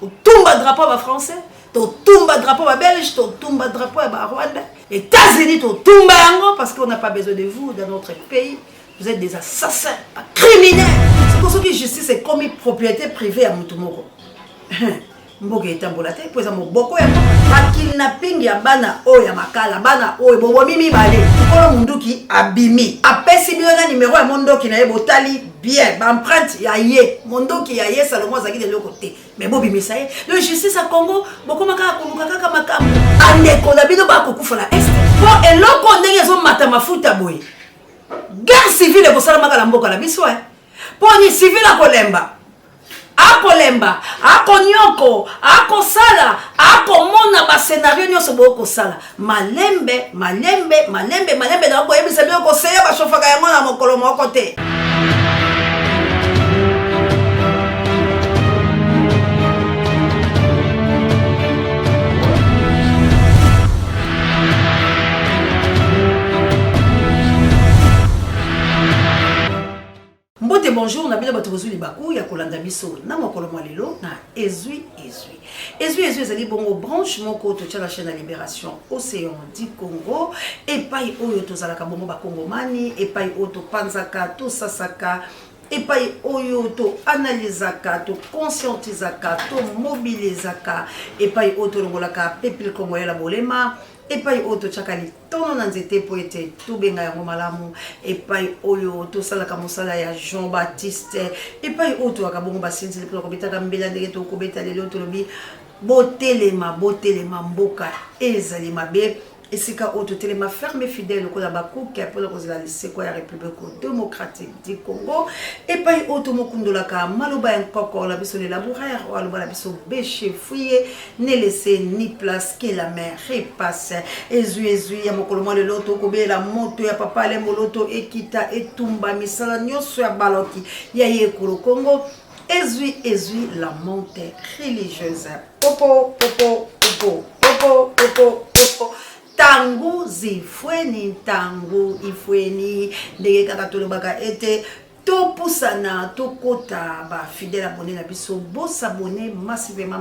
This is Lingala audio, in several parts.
Totumba drapeau ba français, totumba drapeau ba belge, totumba drapeau ba Rwanda. États-Unis totumba yango parce qu'on n'a pas besoin de vous dans notre pays. Vous êtes des assassins, criminels. C'est pour ça que justice est comme une propriété privée à Mutumoro. Mboka etambola te po eza moboko ya bakidnapping ya bana oyo ya makala bana oyo bobomi mibale kolo munduki abimi apesi bino na numéro ya mondoki na ye botali bien ba empreinte ya ye mondoki ya ye Salomo azaki de l'autre côté mais bobimisa ye le justice à Congo bokoma kaka koluka kaka makambo andeko na bino bakokufa na est po eloko ndenge ezomata mafuta boye guerre civile ekosalamaka na mboka na biso po ni civile akolemba akolemba akonyoko akosala akomona ba scénario nyonso bokosala malembe na koyebisa bino koseya bashofaka yango na mokolo moko te. Mbote bonjour, na bino bato kozuli baku ya kolanda biso na mokolo mwa lelo na ezwi ezali bongo branche moko to la chaîne à Libération Océan du Congo epai oyo tozalaka bongo ba Kongomani epai oyo to panzaka to sasaka epai oyo to analysaka to conscientisaka to mobilisaka epai oyo to longolaka peuple congolais la bolema epai oyo chakali tono na nzete po ete tobenga yango malamu epai oyo tosalaka mosala ya Jean Baptiste epai oyo toaka bongo basinzili po kobetaka mbela ndenge tokobeta lelo tolobi botelema mboka ezali mabe esika oto telema ferme fidèle ko la bakuke pour la la République démocratique du Congo et pas auto mokundolaka maloba encore la biso les laboureurs ou aloba la biso béché fouillé ne laisser ni place que la mer repasse ezui ya mokolo mo le loto ko be la moto ya papa le moloto ekita etumba misala nyoso ya baloki ya yekolo Congo ezui la montée religieuse popo tangu zifweni tangu ifweni ndenge kaka tolobaka ete topusana tokota ba fidèle abonné na biso bo s'abonner massivement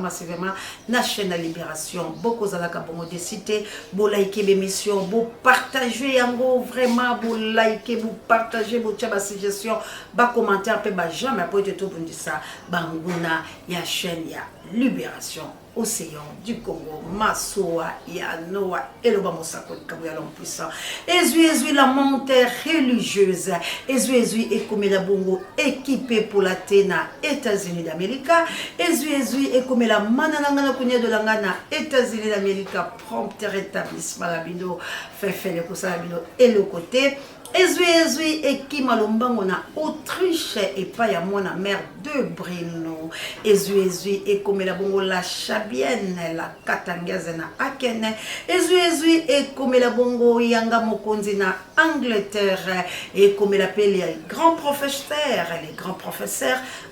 na chaîne de Libération boko zalaka bongo de cité bo liker l'émission bo partager yango vraiment bo liker bo partager bo tcha ba suggestion ba commentaire pe ba jamais po ete to bundisa banguna ya chaîne ya Libération Océan du Congo, Massoa, Yanoa, Eloba Mosako, Kabouya puissant. Ezui la montée religieuse. Ezui et comme la bongo équipé pour la Tena, États-Unis d'Amérique. Ezui et comme la mananangana kunya de langana, États-Unis d'Amérique, prompt rétablissement la bino, fait le cousin bino et le côté. Ezui et qui malombango na Autriche et pas ya mona mère de Brino. Ezui et comme la bongo la Chabienne la Katangaze na Akene. Ezui et comme la bongo yanga mokonzi na Angleterre et comme l'appelle les grands professeurs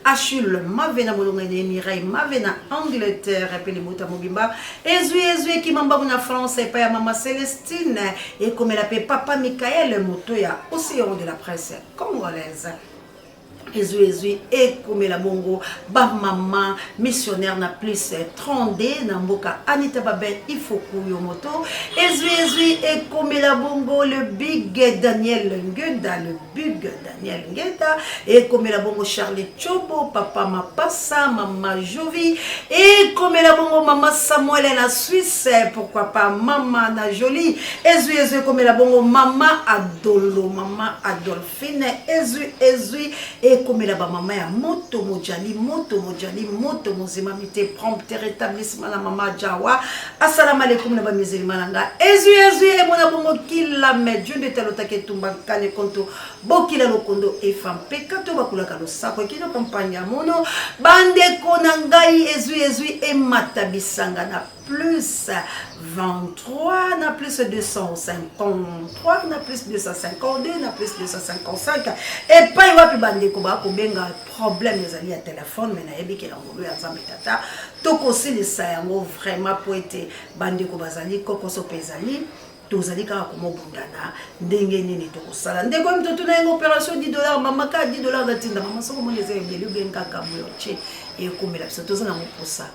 Achille Mavena Molongene Mireille Mavena Angleterre et puis les Mouta Mobimba. Ezui qui mambango na France et pas ya maman Célestine et comme l'appelle papa Michael Motoya Océan de la presse congolaise. Ezui et comme la bongo ba maman missionnaire na plus 30 na mboka Anita Babel Ifoku Yomoto. Ezui et comme la bongo le big Daniel Ngenda et comme la bongo Charlie Chobo papa Mapassa maman Jovi et comme la bongo maman Samuel la Suisse pourquoi pas maman na Jolie. Ezui comme la bongo maman Adolo maman Adolphine Ezui et comme la maman ya moto mojali mozima mite prompt rétablissement la maman Jawa assalamu alaikum na ba musulmana nga ezui e mona bongo kila me Dieu de talota ke tumba kale konto bokila lokondo e fam pekato bakula kalo sako kino campagne mono bande konangai ezui e matabisanga na plus 23, na plus 253, na plus 252, na plus 255. Et pas y va plus bande koba ko benga problème les alliés à téléphone mais na yebi ke ngolo ya zambe tata to ko si le sa yango vraiment pour être bande ko bazali koko so pezali tozali kaka komobundana ndenge nini tokosala ndeko mtoto na yengo opération $10 mama ka $10 datinda mama soko mona eza ebele obenga kamuyo che ekomela biso toza nango posa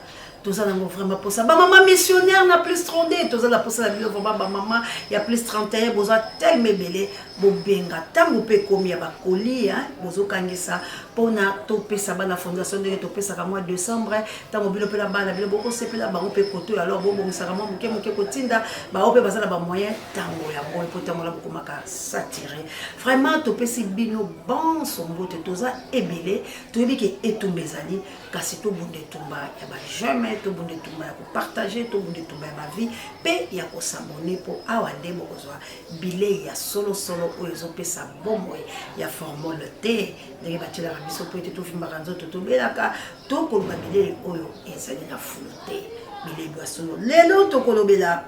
toza nango vraiment posa bamama missionnaire na plus 32 toza na posa na bilo vraiment bamama ya plus 31 bozwa telme ebele bobenga ntango mpe ekomi ya bakoli bozokangisa mpona topesa bana fondation ndenge topesaka mois de décembre ntango bino mpe na bana bino bokosepela bango mpe koto alors bobongisaka mwa moke moke kotinda bango mpe baza na bamoyen ntango yango mpo ntangola bokomaka satire vraiment topesi bino bonso mbote toza ebele toyebi ke etumba ezali kasi tobunda etumba ya bajeune tobunda etumba ya kopartage tobunda etumba ya bavie mpe ya kosabone mpo awa nde bokozwa bilei ya solosolo oyo ezopesa bomoi ya formole te ndenge batielaka biso mpo ete tofimbaka nzoto tobelaka tokoloba bilei oyo ezali na fulu te bilei ya solo lelo tokolobela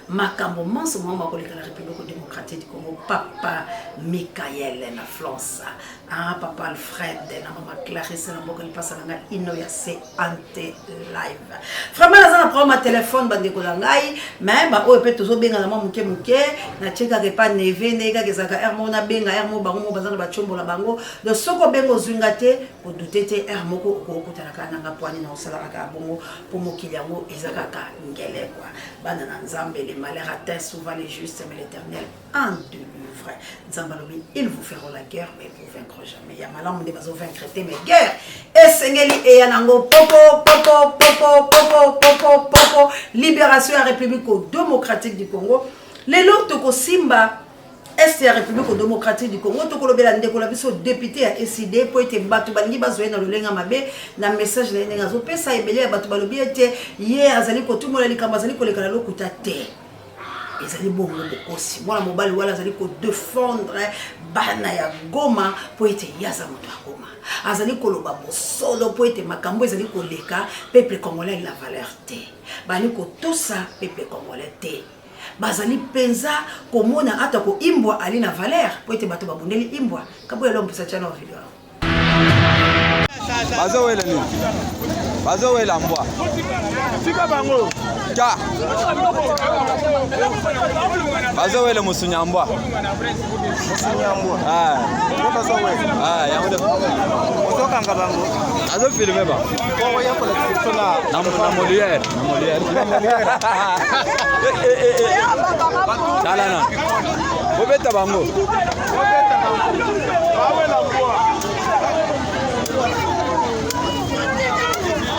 makambo manso mwa makoleka la République démocratique du Congo papa Michael na France papa Alfred na mama Clarisse na mboka lipasa nga ino ya se ante live vraiment naza na problème téléphone bande ko ngai mais ba oyo pe tozo benga na muke muke na cheka ke pa neve nega ke zaka hermo na benga hermo bango mo bazana ba chombola bango le soko bengo zwingate ko dutete hermo ko kutana kana nga pwani na osala ka bongo pour mokili yango ezaka ka ngele kwa bana na nzambe les malheurs atteignent souvent les justes mais l'Éternel en délivre nzambalobi ils vous feront la guerre mais vous vaincrez jamais ya malamu de bazo vaincre mais guerre esengeli e yanango popo popo popo popo popo popo libération à République démocratique du Congo lelo toko simba est la République démocratique du Congo tokolobela ndeko la biso député ya SID po ete bato balingi bazwe na lolenga mabe na message na ndenga zo pesa ebele ya bato balobi ete ye azali kotumola likambo azali kolekala lokuta te ezali bongo bokosi mwana mobali wala azali ko défendre bana ya Goma po ete yaza moto ya Goma azali koloba bosolo po ete makambo ezali koleka peuple congolais la valeur te bali ko tosa peuple congolais te bazali penza komona ata ko imbwa ali na valeur po ete bato babundeli imbwa kabo yalo mpesa chana video bazowela nini bazowela mbwa tika bango ka bazowela musunyambwa bazowela yango osokanga bango azo filme ba ko ya kolektiona na molière talana bobeta bango bawela mbwa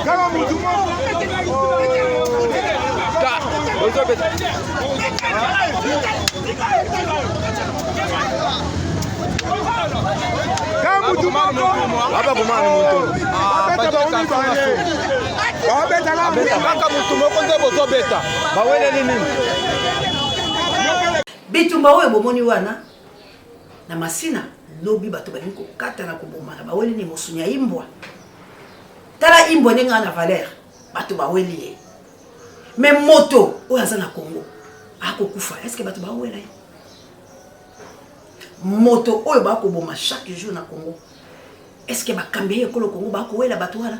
kama mtu baba kumana muntu baka muntu moko nde bozobeta bawele nini bitumba oyo bomoni wana na masina lobi bato balingi kokata na kobomana baweli ni mosunya imbwa tala imbwa nenga na valeur bato baweli ye mais moto oyo aza na Congo akokufa est-ce que bato bawela ye moto oyo bakoboma chaque jour na Congo est-ce que bakambi ye kolo Congo bakowela bato wana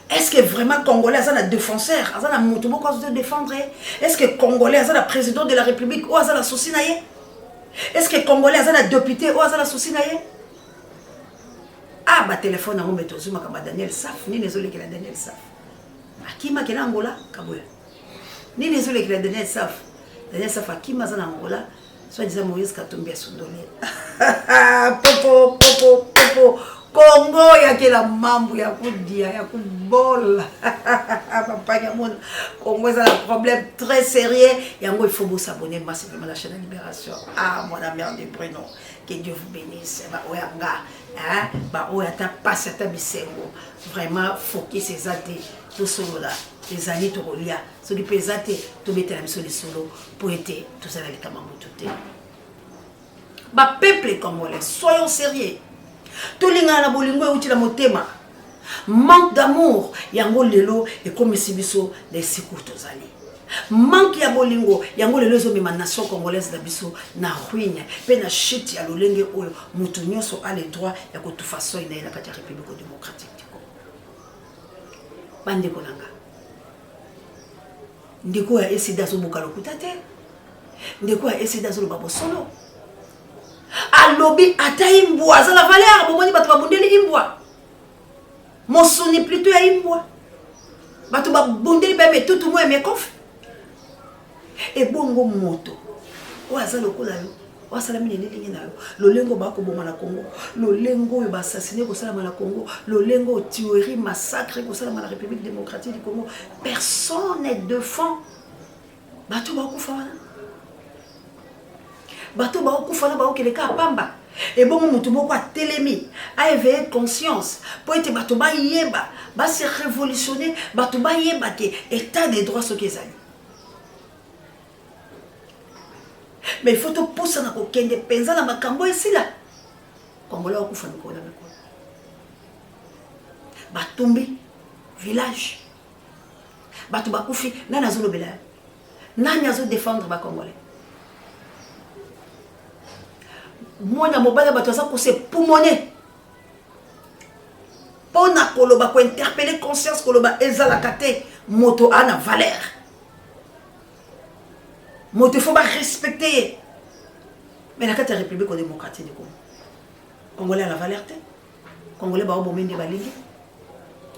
est-ce que vraiment Congolais aza na défenseur aza na moto moko azo défendre est-ce que Congolais aza na président de la République oyo aza na souci na ye est-ce que Congolais aza na député oyo aza na souci na ye ba téléphone na ngombe tozuma kama Daniel Saf nini ezolekela Daniel Saf akima kena Angola kaboya nini ezolekela Daniel Saf akima za na Angola soit disant Moïse Katumbi asundole popo popo popo Congo ya kila mambo ya kudia ya kubola papa ya mon Congo ça un problème très sérieux yango il faut vous s'abonner massivement à la chaîne de Libération mon ami de Bruno que Dieu vous bénisse ba oyanga ba oyata passe ta bisengo vraiment focus ces athées tout solo là les années to rolia so di pesate to mettre la mission de solo pour être tout ça les kamambo tout ba peuple congolais soyons sérieux tolinga na bolingo euti la motema manque d'amour yango lelo et comme sibiso les siku tozali manque ya bolingo yango lelo zo mema nation congolaise da biso na ruine pe na chute ya lolenge oyo mutu nyonso a le droit ya ko tout façon ina na kati ya République démocratique du Congo bande konanga ndeko ya esida azobuka lokuta te ndeko ya esida azoloba bosolo alobi ata imbwa aza na valeur bomoni bato babundeli imbwa mosuni plutôt ya imbwa bato babundeli mpe metutu mo ya mekofe ebongo moto oyo aza lokola yo wasala minene lingi na yo lolengo bakoboma na Congo lolengo oyo baassassine kosalama na Congo lolengo tuerie massacre kosalama na République démocratique du Congo personne n'est défend bato bakufa wana bato bakufa na baokeleka apamba ebongo mutu moko atelemi aéveiller conscience po ete bato bayeba base révolutionner bato bayeba ke état des droits soki ezali. Mais il faut te pousser dans le kende penza na makambo esila Congolais wakufa mikolo na mikolo batumbi village bato bakufi nani azolobela nani azo défendre ba Congolais mwana mobala bato aza ko se poumoner pona koloba ko interpeller conscience koloba ezalaka te moto ana valeur moto faut pas respecter mais la carte république démocratique du Congo Congolais à la valeur te Congolais ba bombe ndi balingi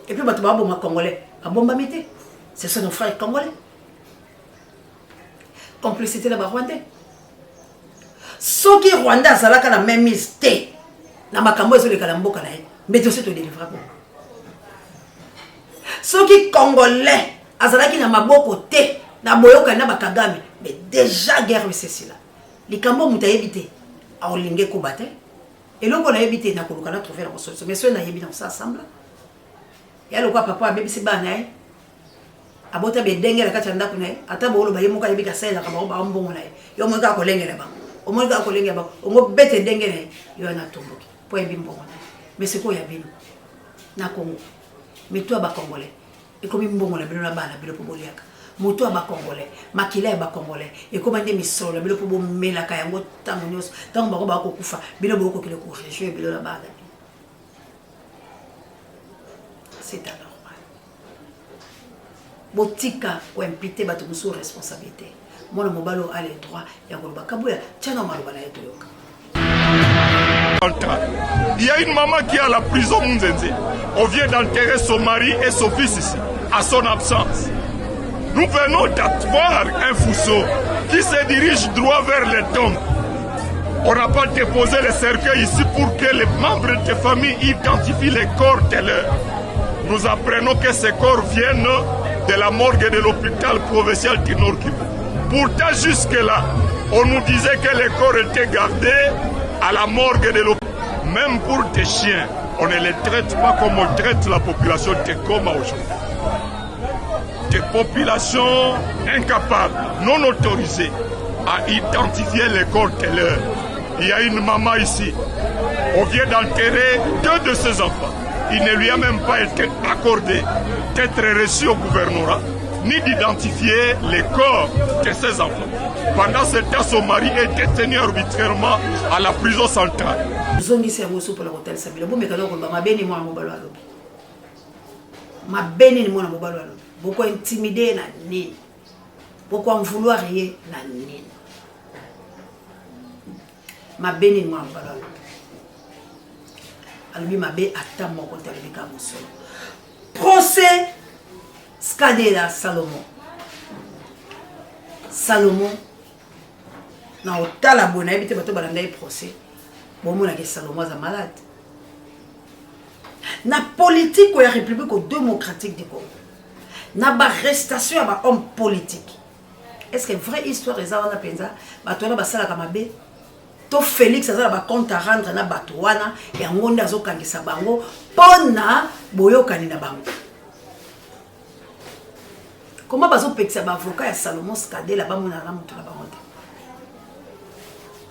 et puis bato ba bomba Congolais ba bomba mité c'est ça nos frères Congolais complicité la ba Rwandais soki Rwanda azalaka na même miste na makambo ezo lekala mboka na ye mais dossier to délivrer bon soki Congolais azalaki na maboko te na boyoka na bakagame mais déjà guerre c'est là likambo muta yebité a olinge ko batte et loko na yebité na koluka na trouver la solution mais ceux na yebi dans ça ensemble ya lokwa papa bébé se bana ye abota be dengela kati ndako na ye ata bolo ba yemoka yebika sela ka ba mbongo na ye yo mo ka ko lengela ba o mo ka ko lengela ba o mo bete dengela yo na tomboki po yebi mbongo na mais c'est quoi ya bino na Congo mais toi ba Congolais et comme mbongo na bino na bana bilo po boliaka moto ba Congolais makila ba Congolais et comme ande misolo bilo po melaka yango tango nyos tango bako ba ko kufa bilo boko kile ko région bilo la bana c'est anormal botika ou impliquer bato sous responsabilité moi mobalo a les droits ya ko ba kabuya tchana maloba na yeto yoka. Il y a une maman qui est à la prison Munzenze. On vient d'enterrer son mari et son fils ici à son absence. Nous venons d'avoir un fousseau qui se dirige droit vers les tombes. On n'a pas déposé les cercueils ici pour que les membres de famille identifient les corps de l'heure. Nous apprenons que ces corps viennent de la morgue de l'hôpital provincial du Nord Kivu. Pourtant, jusque-là, on nous disait que les corps étaient gardés à la morgue de l'hôpital. Même pour des chiens, on ne les traite pas comme on traite la population de Goma aujourd'hui. Des populations incapables, non autorisées à identifier les corps de l'heure. Il y a une maman ici. On vient d'enterrer 2 de ses enfants. Il ne lui a même pas été accordé d'être reçu au gouvernorat, ni d'identifier les corps de ses enfants. Pendant ce temps, son mari est détenu arbitrairement à la prison centrale. Pourquoi intimider na nini? Pourquoi en vouloir rien na nini? Ma béni moi balalo. Albi ma bé ata moko telebika musolo. Procès Skadela Salomon. Salomon na otala bona ebite bato balanda e procès. Bon mona ke Salomon za malade. Na politique ou la République démocratique du Congo. Na ba arrestation à ba homme politique. Est-ce que vraie histoire est ça on a pensa batona basala kamabe to Félix azala ba compte à rendre na batwana ya ngonda azokangisa bango pona boyokani na bango. Comment bazo pekisa ba avocat ya Salomon Skadela ba mona na mutu na bango.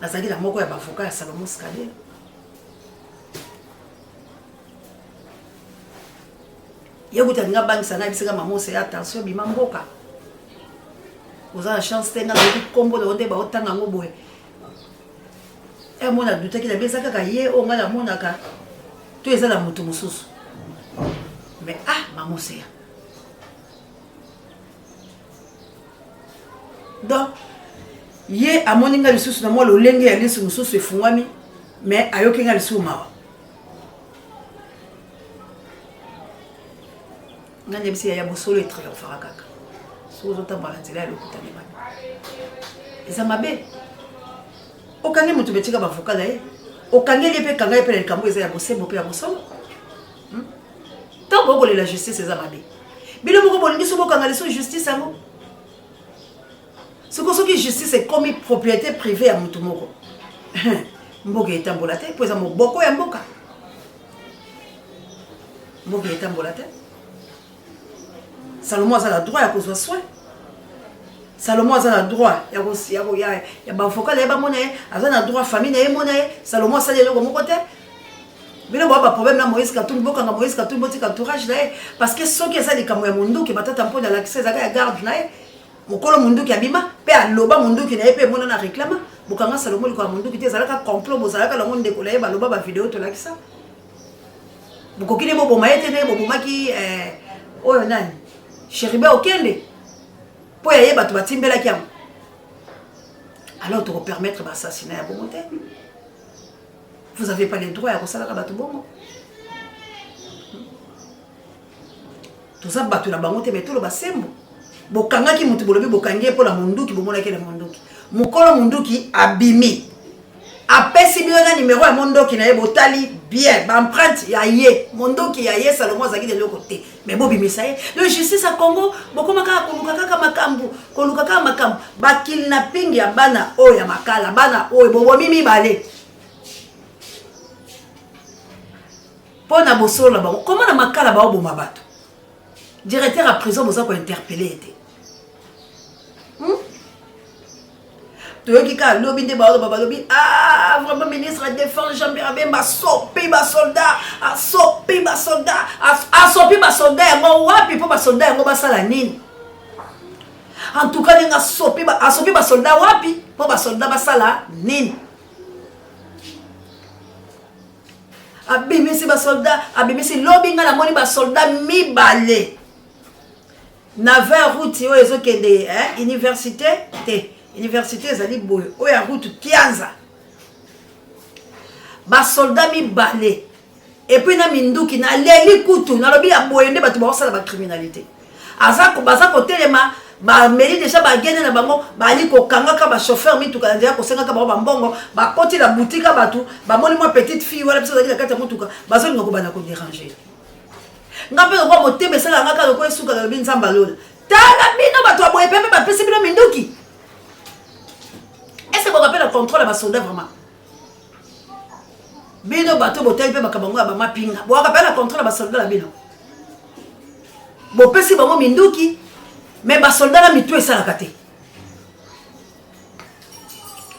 Nazali la moko ya ba avocat ya Salomon Skadela. Yekuta nga bangi sana bisinga mamose ya attention bima mboka. Oza la chance tenga na kombo de onde ba otanga ngoboe. E mona duta ki la besa kaka ye o nga la mona ka. To eza la mutu mususu. Mais mamose ya. Donc, ye a moninga lisusu na moi le lenge ya lisu mususu efungwami mais ayokenga lisusu mawa. Ngane bisi ya bosolo et triomphera kaka. Sozo tambala nzela ya lokutani mabe. Eza mabe. Okange mutu betika ba vocal na ye. Okange lepe kanga epe le kambo eza ya bosembo pe ya bosolo. Tant boko la justice eza mabe. Bilo boko bolingi so bokanga lisu justice yango. C'est comme ça que justice est comme propriété privée à Moutoumoko. Mboka est embolate, pour exemple, Boko est Mboka. Mboka est embolate. Salomon a le droit à cause de soin. Salomon a le droit, il y a un avocat, il y a un monnaie, il y a un droit famille, il y a un monnaie. Salomon a le droit à mon côté. Mais là, il y a un problème là, Moïse Katou, Mboka, Moïse Katou, Mboka, entourage là. Parce que ceux qui ont des camours Mondo, qui battent un peu dans l'accès, ils ont la garde là. Mokolo mundu ki abima pe aloba mundu ki na pe mona na réclama bokanga Salomon ko mundu ki te zalaka complot bozalaka la monde kola ba loba ba vidéo to lakisa bokokile bo bomayete ne bo bomaki oyo nani Cheribe okende po ya yeba to batimbela kiam alors to permettre l'assassinat ya bomote. Vous avez pas le droit à kosala ka batu bongo to za batu na bango te betolo basembo. Bokangaki mutu bolobi bokangie pour la munduki bomonaki la munduki mukolo munduki abimi apesi biona numéro ya mondoki na ye botali bien ba empreinte ya ye mondoki ya ye Salomon zaki de l'autre côté mais bobi misaye le justice à Congo bokomaka koluka kaka makambu ba kidnapping ya bana oyo ya makala bana oyo bobomi mibale pona bosolo ba comment na makala ba oboma bato directeur à prison boza ko interpeller été Toyoki ka lobi nde ba lobi ah vraiment ministre de défense Jean-Pierre Bemba sopi ba soldat yango wapi po ba soldat yango basala nini en tout cas ninga sopi ba soldat wapi po ba soldat basala nini abimisi ba soldat abimisi lobi nga na moni ba soldat mibale na 20 route yo ezokende université te université ezali boye oyo ya route Kianza ba soldat mibale et puis na minduki na leli kutu na lobi ya boye nde batu ba osala ba criminalité azako bazako telema ba meri déjà ba gene na bango bali ko kangaka ba chauffeur mituka na dia ko senga ka ba mbongo ba koti la boutique batu ba moni moi petite fille wala biso na kata mutuka bazo ngoko bana ko déranger ngape ko motebe sala ngaka ko esuka na binzamba lola tala bino batu aboye pembe ba pesi bino minduki. Est-ce que vous rappelez le contrôle à ma soldat vraiment? Bino bateau botel pe bakabango ba mapinga. Vous rappelez le contrôle à ma soldat la bino. Bo pesi bango minduki mais ba soldat la mitu esa la kate.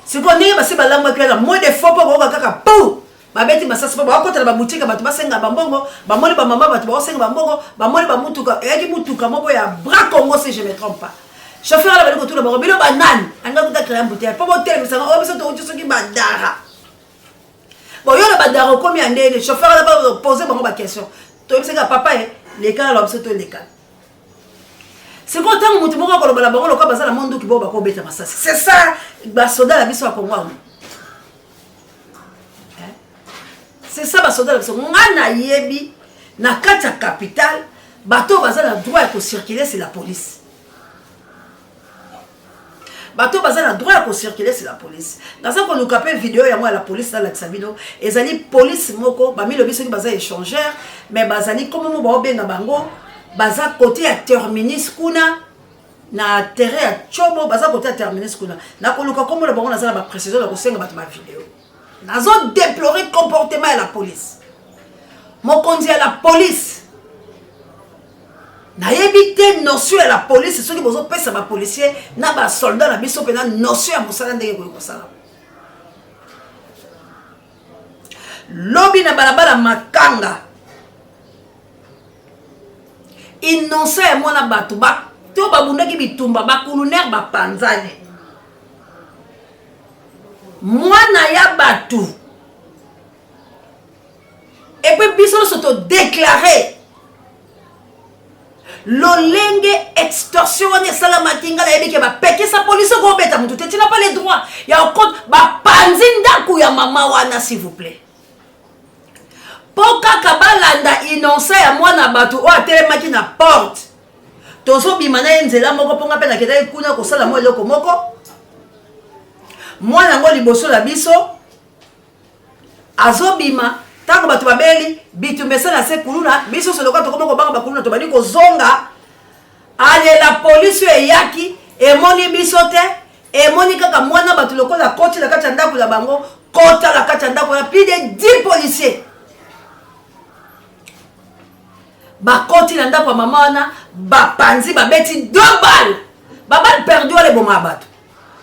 C'est qu'on est passé ba langue la moins de fois pour kaka pou. Ba beti masasa ba ko tala ba boutique ba tu ba senga ba mbongo, ba moni ba mama ba tu ba senga ba mbongo, ba moni ba mutuka, yaki mutuka moko ya bras Congo si je me trompe pas. Chauffeur la ko tout le monde bilo banane anga kuta créer un bouteille pas bouteille mais ça on besoin de tout ce qui bandara bon yo la bandara comme ya ndene chauffeur la ba poser bango ba question to yebisa ka papa les cas la besoin to les cas c'est quand tant mutu moko ko la bango ko bazala mondo ki bo ba ko beta masasi c'est ça ba soda la biso ko ngwa c'est ça ba soda la biso ngana yebi na kati ya capitale bato bazala droit ko circuler c'est la police. Bato bazana droit à circuler c'est la police. Dans ça qu'on nous capte vidéo ya moi la police là la Sabino, ezali police moko ba mi lobi soki baza échangeur mais bazali comme mo ba obenga bango baza côté ya terminus kuna na terrain ya chobo baza côté ya terminus kuna. Na koluka comme le bango na za ba précision na ko senga bato ma vidéo. Nazo déplorer comportement de la police. Mokonzi ya la police na yebite notion ya la police soki bozo pesa ba policier na ba soldat na biso pena notion ya mosala ndenge ko sala lobi na balabala makanga innocent ya mwana bato ba to babundaki bitumba bakuluner bapanzane mwana ya bato et puis biso s'auto déclarer lolenge extorsion wana esala makinga na yebi ke bapekisa police kobeta mutu te tina pas les droits ya okot bapanzi ndako ya mama wana s'il vous plaît po kaka balanda innocent ya mwana bato oyo atelemaki na porte tozobima na ye nzela moko mponga mpe nakendaki kuna kosala mo eloko moko mwana yango liboso na biso azobima tango bato babeli bitumesa na se kuluna biso soloka tokoma kobanga bakuluna tobandi kozonga alela polisi eyaki emoni biso te emoni kaka mwana bato lokola koti na kati ya ndako na bango kota na kati ya ndako na plus de 10 policiers bakoti na ndako ya mama wana bapanzi babeti 2 balles babale perdu ale boma bato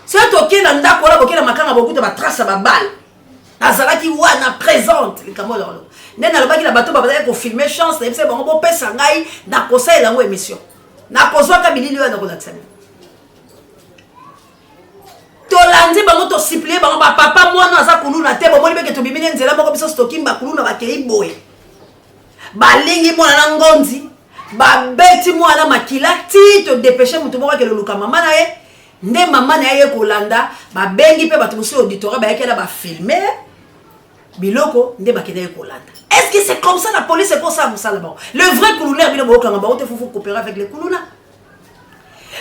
so toke na ndako wana boke na makanga bokuta batrace babale azalaki wana présente likambo lolo nde nalobaki na bato babazali kofilme chance na yebisa bango bopesa ngai nakosalela yango émission nakozwaka bilili oyo nakolakisa bino tolandi bango tosiplie bango bapapa mwana aza kuluna te bomoni beke tobimini nzela moko biso stokim bakuluna bakei boye balingi mwana na ngonzi babeti mwana makila ti todepeshe mutu moko akeloluka mama na ye nde mama na ye kolanda babengi mpe bato mosusu auditorat bayakela bafilme biloko nde bakenda ye kolanda. Est-ce que c'est comme ça la police est pour ça mosala bango le vrai kuluna bino bokanga bango te fufu coopérer avec les kuluna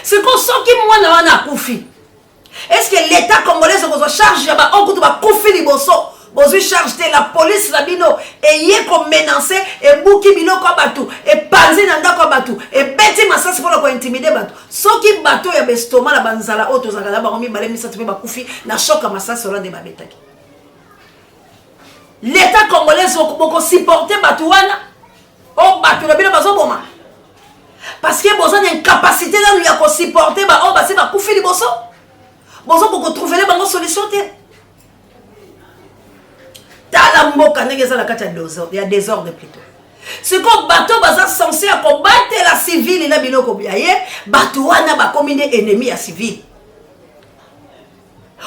c'est comme ça ki mwana wana akufi. Est-ce que l'état congolais se charge ya ba okutu bakufi liboso bozwi charge te la police na bino eye ko menacer e buki biloko bato e panzi na ndako bato e beti masasi pona ko intimider bato soki bato ya bestoma la banzala auto zakala ba komi balemi sa tupe bakufi na choka masasi ola de babetaki. L'état congolais boko supporter bato wana o bato na bino bazo boma parce que besoin d'incapacité là nous ya ko supporter ba o ba se bakufi liboso bozo boko trouver les bango solution te tala mboka ndenge eza na kati ya désordre plutôt c'est comme bateau baza censé à combattre la civile na biloko bia ye bato wana bakomi nde ennemi ya civile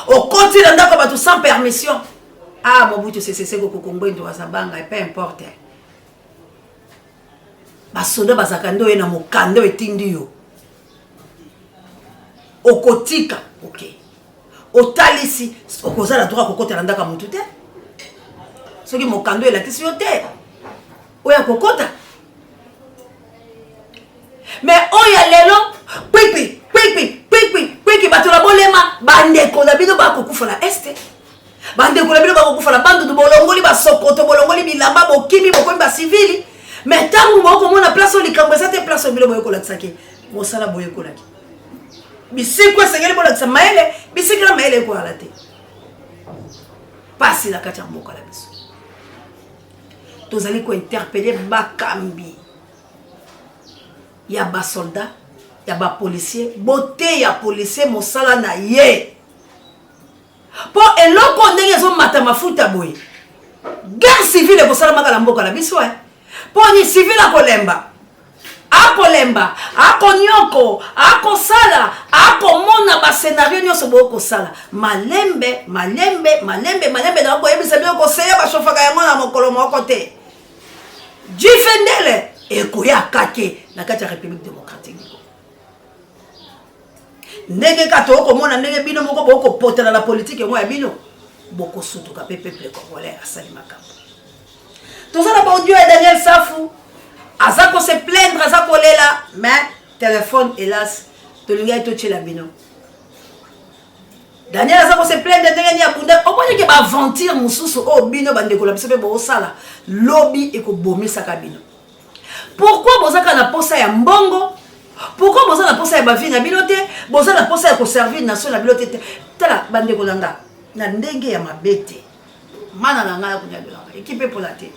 au continue ndako bato sans permission ah mobutu c'est ko kokombendo azabanga et peu importe basoda bazaka ndo ye na mokando etindi yo okotika ok otalisi okozala droit kokota na ndako mutu te soki mokando elakisi yo te oya kokota mais oya lelo kwipi bato na bolema bandeko na bino bakokufa na este bandeko na bino bakokufa na bandudu bolongoli basokoto bolongoli bilamba bokimi bokomi basivili mais ntango bokomona place oyo likambo eza te place oyo bino boyekolakisaki mosala boyekolaki bisiko esengeli bolakisa mayele bisikila mayele ekoyala te pasi na kati ya mboka na biso tozali kointerpeller bakambi ya basoldat ya bapolisier bote ya policier mosala na ye po eloko ndenge ezomata mafuta boye guerre civile ekosalamaka na mboka na biso po ni civile akolemba akonyoko akosala akomona bascenario nyonso bokosala malembe na koyebisa bino koseya bashofaka yango na mokolo moko te jifendele ekoyaka ke na kati ya république démocratique ndenge kati okomona ndenge bino moko bokopotela na politike yango ya bino bokosutuka mpe peuple congolais asali makambo tozala baaudio ya Daniel Safu aza ko se plaindre aza kolela mais téléphone hélas tolingai totiela bino Daniel aza ko se plaindre ndenge ni abunda omoni ke ba aventure mususu o bino bandeko la biso pe bosala lobby ekobomisaka bino pourquoi bozaka na posa ya mbongo pourquoi bozala na posa ya bavi na bino te bozala na posa ya koservir nation na bino te tala bandeko nanga na ndenge ya mabete mana na ngala kunya bilanga ekipe pola te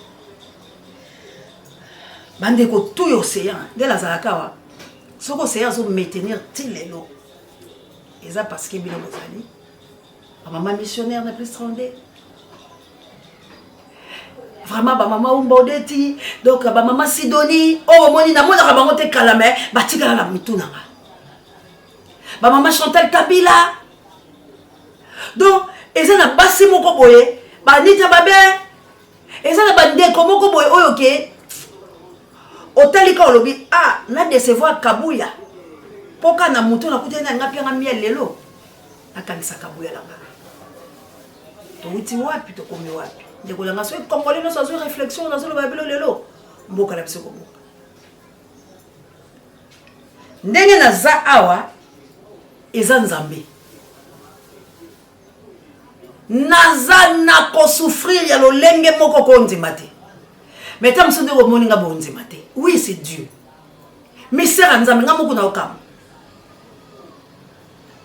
bandeko tout océan de la zalakawa soko océan zo maintenir tilelo eza parce que bino bozali maman missionnaire na plus trondé vraiment ba maman umbodeti donc ba maman Sidonie oh moni na mona ba ngote kalame batikala la mutuna ba maman Chantal Kabila donc eza na basi moko boye ba nita babe eza na bandeko moko boye oyo ke otalika olobi ah na décevoir Kabuya poka na muto na kutena ngapi nga miel lelo akanisa Kabuya langa to uti wapi to komi wapi ndeko langa so congolais no so réflexion na zo ba bilo lelo mboka la biso ko mboka ndenge na za awa eza nzambe naza na ko souffrir ya lolenge moko ko ndima te mais tam so de ko moninga bo ndima te oui c'est Dieu mais sera nzambe nga moko na okam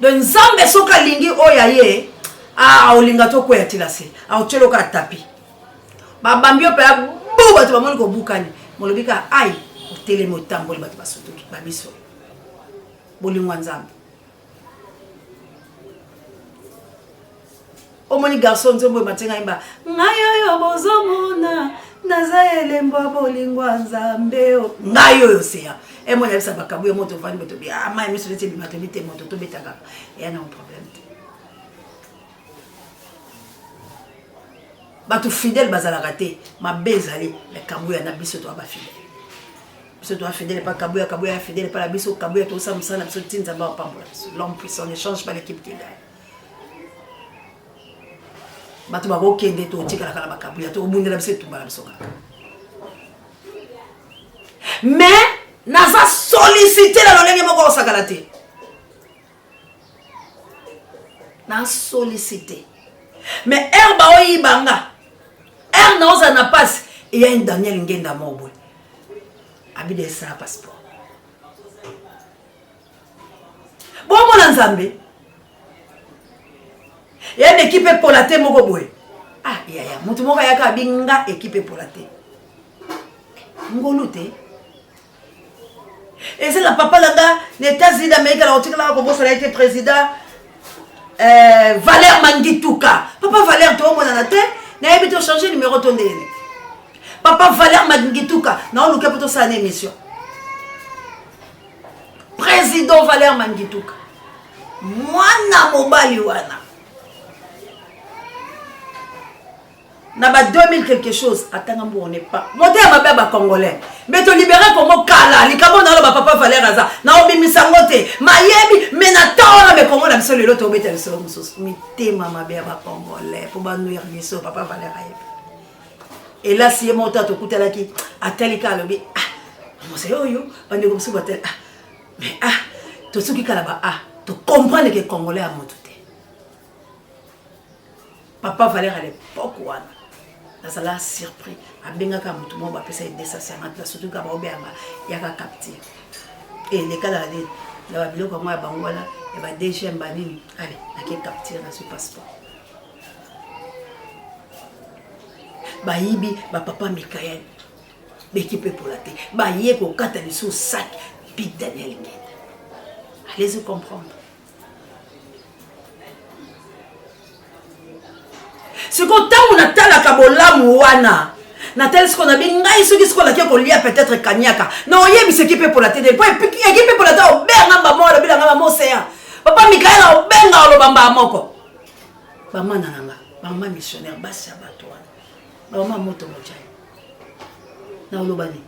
donc nzambe soka lingi oya ye ah olinga to ko ya tilase a otelo ka tapi ba bambio pe bu ba to moni ko bukani molobika ai otele motamboli ba to basotoki ba biso bolingwa nzambe omoni garçon nzombo matenga imba ngayo yo bozomona nazaele mbo bolingwa nzambe ngayo yo seya e mona bisa bakabu yo moto vani boto bia ama emiso lete bi matolite moto to betaka ya na un problème batu fidèle bazala raté ma bezali la kabuya na biso to ba fidèle biso to fidèle pas kabuya kabuya fidèle pas la biso kabuya to sa musana biso tinza ba pambola l'homme puissant ne change pas l'équipe qu'il gagne batu ba kokende to tikala kala bakabuya to obundela biso tumbala biso kaka mais naza solliciter la lolenge moko osakala te na solliciter mais herba oyibanga er na oza na passe il y a une Daniel Ngenda Mobwe abide sa passeport bon mon nzambe il y a une équipe pour la té moko boy ah ya mutu moko yaka binga équipe pour la té ngolute et c'est la papa langa les États-Unis d'Amérique la otika la ko bossa a été président Valère Mangituka papa Valère to mona na té na ebito changer numéro ton ndene papa Valère Mangituka na on luka poto sa émission président Valère Mangituka mwana mobali wana na ba 2000 quelque chose atanga mbo on n'est pas monter ma baba congolais mais to libérer comme kala likabo na lo ba papa Valère aza na obimisa ngote mayebi mais na taona me kongo na biso lelo to beta biso mususu mitema ma baba congolais pour ba nuire biso papa Valère ayebi et là si monta to kutala ki atalika lobi ah mo se oyo bande ko biso batel ah mais ah to suki kala ba ah to comprendre que congolais a motuté papa Valère à l'époque wana nazala surpris abengaka mutu mo ba pesa ide sa la surtout ka ba obenga yaka capture et les cas là la biloko moi ba ngwala et ba DG mbanini allez na capture na ce passeport ba yibi ba papa Mikael l'équipe pour la té ba yeko kata biso sac Big Daniel Ngenda allez-y comprendre ce qu'on t'a on a tala kabolamu wana na tel ce qu'on a bien ngai ce qu'on a ko lia peut-être kanyaka non yebi ce qui peut pour la télé pas équipe pour la télé obenga mbamo la bila ngama mosea papa Mikaela obenga lo bamba moko mama nanga mama missionnaire basi abato wana mama moto mochai na olobani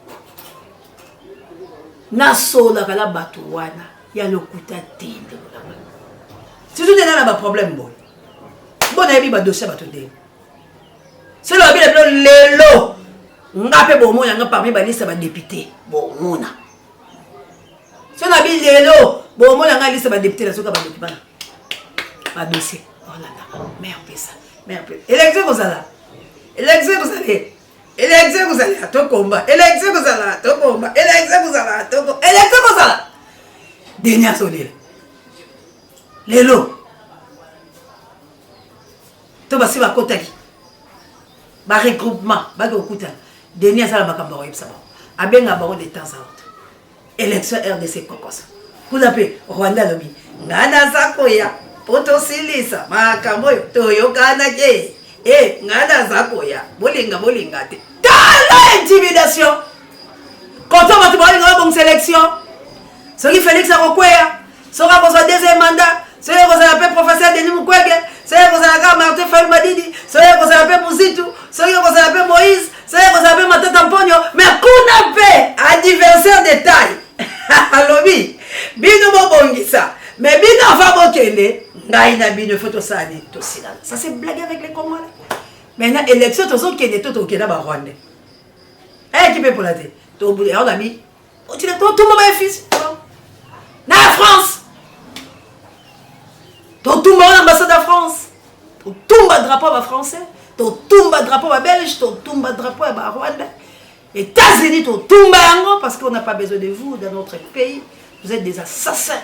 na sola kala bato wana ya lokuta tinde si tu n'as pas problème boy bon na yebi ba dossier bato de c'est le bien lelo ngape bo mo yanga parmi ba liste ba député bo mona c'est na bi lelo bo mo yanga liste ba député la soka ba document ba dossier oh là là merde ça merde élection kozala élection kozala to combat élection kozala to combat élection kozala to élection kozala dernière solile lelo to basi ba kotaki ba regroupement ba ko kuta dernier sala bakamba ko yebsa ba abenga ba de temps à autre élection RDC kokosa kuzape Rwanda lobi ngana zakoya poto silisa makambo to yokana ke ngana zakoya bolinga te tala intimidation quand on va te parler de bonne sélection ce qui Félix Arokwea sera pour son deuxième mandat. C'est que vous avez professeur Denis Mukwege, c'est que vous avez Martin Fayou Madidi, c'est que vous avez Mouzitou, c'est que vous avez Moïse, ça y est, vous avez ma tête en pognon, mais qu'on a fait adversaire de taille. Alobi, bino bobongisa, mais bino va bokele, ngaina bino faut ça tout ça. Ça c'est blague avec les Congolais. Maintenant élection tout ça qui est tout au Kenya Rwandais. Eh qui peut pour la tête. Tout on a mis tu l'as tout le monde fils. Na France. Tout le monde ambassade de France. Tout le drapeau va français. Tout le drapeau va belge, tout le drapeau va rwandais. États-Unis tout le parce qu'on n'a pas besoin de vous dans notre pays. Vous êtes des assassins,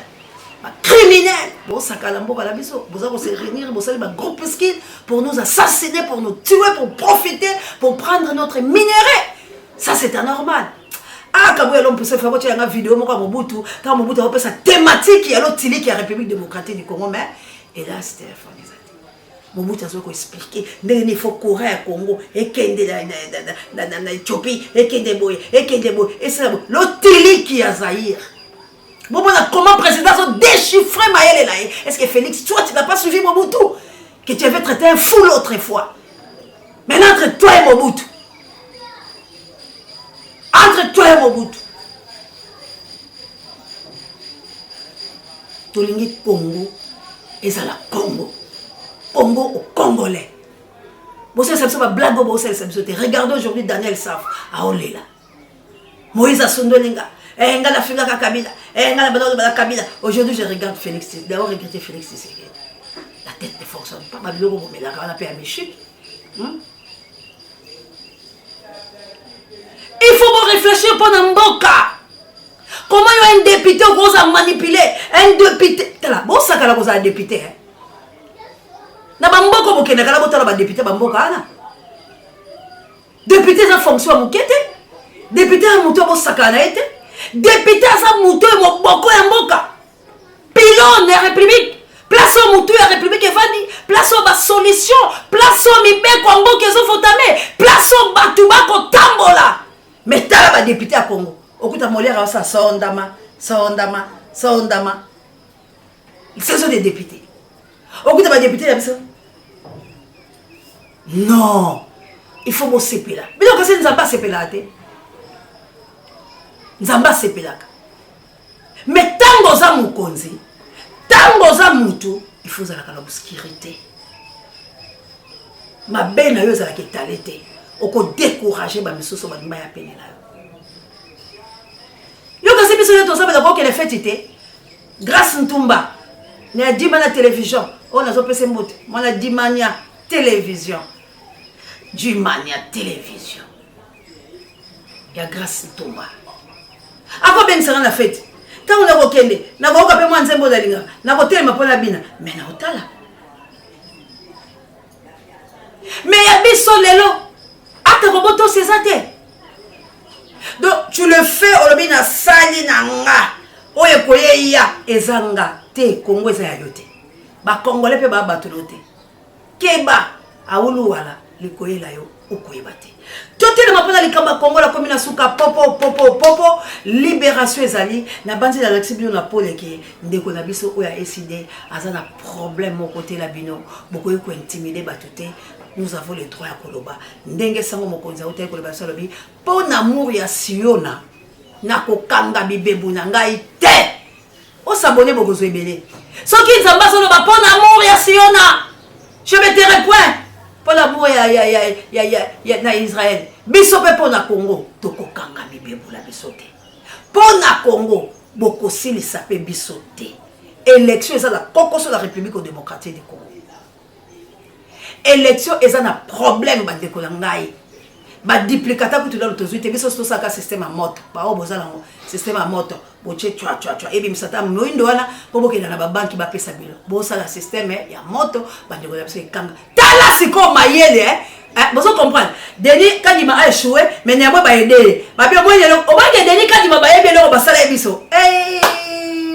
criminels. Vous allez se réunir, vous allez un groupe pesquine pour nous assassiner, pour nous tuer, pour profiter, pour prendre notre minerai. Ça c'est anormal. Ah, quand vous peut se faire une vidéo, quand Mobutu a fait sa thématique, il y a l'autre qui est la République démocratique du Congo, mais hélas, c'était Mobutu a expliqué il faut courir au Congo et qu'il y a en Éthiopie et qu'il y a et c'est l'autre qui a Zaïre. Comment le président a déchiffré Maël là? Est-ce que Félix, toi tu n'as pas suivi Mobutu? Que tu avais traité un fou l'autre fois. Maintenant entre toi et Mobutu. Entre toi et Mobutu. Tolingi Congo et ça la Congo. Congo au Congolais. Regardez aujourd'hui Daniel Saf à Olela. Moïse Assundolinga. Aujourd'hui je regarde Félix. D'abord regretter Félix Tshisekedi. La tête ne fonctionne pas. Ma bilogo me la on a payé à Michik. Il faut réfléchir pendant Mboka. Comment il y a un député qui a manipulé? Un député. Bon, ça a un député. Na bamboko bokena kala botala ba député bamboka ana. Député za fonction mukete. Député a muto bo sakana ete. Député za muto mo boko ya mboka. Pilon ya république. Place au muto ya république evandi. Place au ba solution. Place au mibe kwa mboka ezo fotame. Place au batu bako tambola. Mais tala ba député à Congo. Okuta molera sa sondama. Ce sont des députés. Okuta ba député ya biso. Non, il faut me séparer là. Mais donc, c'est Nzamba séparer. Nzamba séparer. Mais tant que ça moukonzi, tant que ça moutou, il faut la obscurité. Ma belle n'a eu la qualité. On peut décourager ma mission sur ma main à peine là. Yo kasi biso to sabe d'abord que les fêtes étaient grâce Ntumba. Il y a 10 man à télévision. On a zopé mot. On a 10 man à télévision. Du mania télévision. Il y a grâce Ntumba. À quoi bien sera la fête? Quand on a vokende, na voka pe mwanze mbo dalinga, na votel ma pona bina, mais na otala. Mais ya biso lelo, ata roboto sezate. Donc tu le fais au lobina sali na nga. Oye koye ya ezanga te Congo eza ya yote. Ba Congolais pe ba batolote. Keba aulu wala likoyela yo okoyeba te. Tote le mapona likamba Congo la commune suka popo libération ezali na bandi la laxibio na pole ke ndeko na biso oya SID azana problème au côté la bino bokoyi ko intimider batute. Nous avons le droit à koloba ndenge sango mokonza ote koloba salobi pona amour ya siona na kokanga bibebu na ngai te o s'abonner bokozo ebele soki nzamba solo ba pona amour ya siona je me taire point pour l'amour ya na Israël biso pe pona Congo to kokanga bibebu la bisote pona Congo bokosilisa pe bisote élection eza la kokoso la République démocratique du Congo. Élection est un problème ba ndeko ngai ba duplicata kutu dans l'autorité biso to saka système à moto ba obozala système à moto boche twa et bi msata moindo wana po bokela na ba banki ba pesa bilo bo sala système ya moto ba ndeko ya biso kanga tala siko mayele bozo comprendre Denis Kadima a échoué mais néanmoins ba aider ba bien moyen o ba Denis Kadima ba yebelo ba sala biso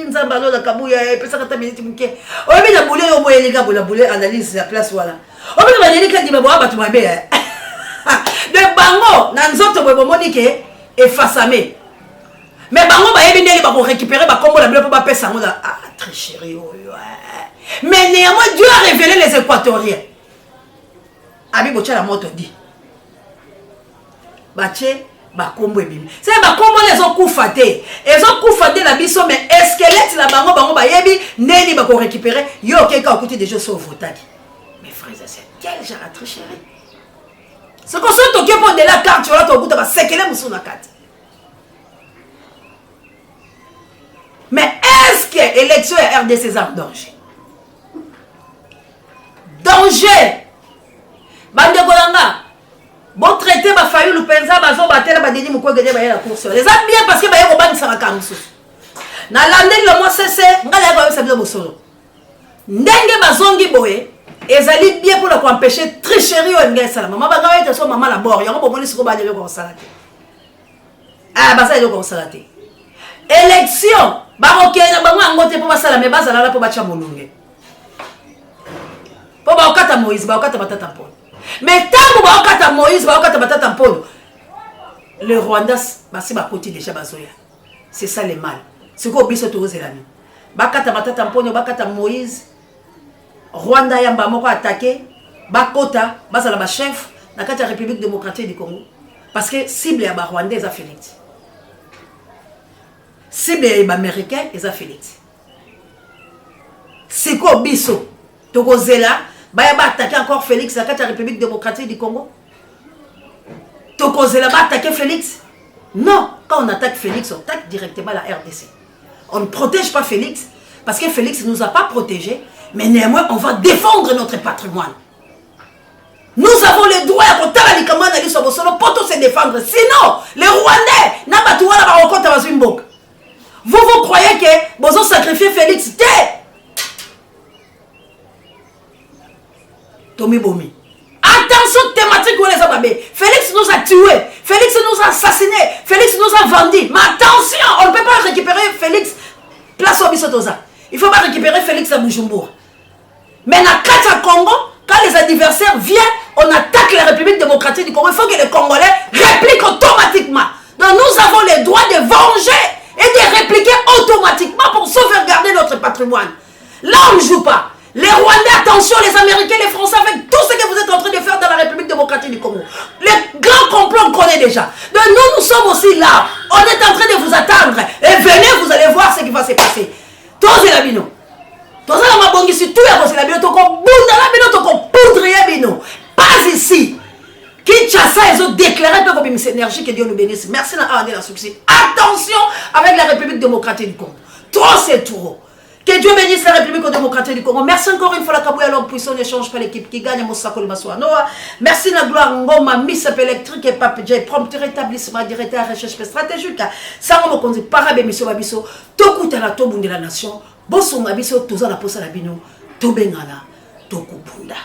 nzamba lo la kabuya pesa kata minute muke o bi na boulé o moyen ga boulé analyse la place voilà. On peut dire que tu vas battre ma belle. De bango, nanzoto bobo monike effacé. Mais bango ba yebindeli ba ko récupérer ba kombo la belle pour ba pesa ngo la très chéri. Mais néanmoins Dieu a révélé les équatoriens. Abi bocha la moto dit. bache bakombo ebimi c'est bakombo les okufa te ezokufa te na biso mais squelette na bango bayebi neni bako récupérer yo keka okuti déjà so votaki mes frères et sœurs quel genre de tricherie c'est comme ça toke pour de la carte voilà to okuta ba sekele musu na carte mais est-ce que élection ya RDC est en danger bande kolanga bon traité ba fayu lupenza bazo batela ba deni mukwe gede ba la course les a bien parce que ba yeko bani saka kamusu na landeli le mois cc ngala yako sa bien bosolo ndenge bazongi boye ezali bien pour la empêcher tricherie o ngesa la maman ba ngawe so maman la bord yango bomoni siko ba dele ko salate ah ba sa dele ko salate élection ba okena ba ngote po ba sala me bazala la po ba cha molunge po ba okata Moïse ba okata batata Paul mais tant que bakata Moïse bakata batata Paul le Rwanda basi bakoti déjà bazoya c'est ça le mal c'est quoi biso to zelani bakata batata Paul bakata Moïse Rwanda yamba moko attaqué bakota basala ba chef na kati ya République démocratique du Congo parce que cible ya ba Rwandais a Félix cible ya ba américain eza Félix c'est quoi biso to kozela baya ba attaquer encore Félix la République démocratique du Congo. Tokozela ba attaquer Félix. Non, quand on attaque Félix, on attaque directement la RDC. On ne protège pas Félix parce que Félix ne nous a pas protégés, mais néanmoins on va défendre notre patrimoine. Nous avons le droit à pour se défendre. Sinon, les Rwandais n'a pas tout à vous croyez que vous avez sacrifié Félix? Tommy Bomi. Attention thématique où les ababés. Félix nous a tués. Félix nous a assassinés. Félix nous a vendus. Mais attention, on ne peut pas récupérer Félix place au Bissotoza. Il ne faut pas récupérer Félix à Bujumbura. Mais dans le Congo, quand les adversaires viennent, on attaque la République démocratique du Congo. Il faut que les Congolais répliquent automatiquement. Donc nous avons le droit de venger et de répliquer automatiquement pour sauvegarder notre patrimoine. Là, on ne joue pas. Les Rwandais, attention, les Américains, les Français, avec tout ce que vous êtes en train de faire dans la République démocratique du Congo. Les grands complots, on connaît déjà. Donc nous sommes aussi là. On est en train de vous attendre. Et venez, vous allez voir ce qui va se passer. Tous les bino. Tous les mabongi, si tout est la bino, pas ici. Kinshasa, ils ont déclaré que comme énergie, que Dieu nous bénisse. Merci à la succès. Attention avec la République démocratique du Congo. Trop, c'est trop. Que Dieu bénisse la République démocratique du Congo. Merci encore une fois la Kabouya, l'homme puissant n'échange pas l'équipe qui gagne. Moussako le Masouanoa. Merci la gloire Ngoma, Miss électrique et Pape J. Prompteur établissement directeur recherche stratégique. Ça on me conduit parabe Misso Babiso. Tokuta la tobu de la nation. Bosso Mabiso, Toza la posa la bino. Tobengana, Tokupunda.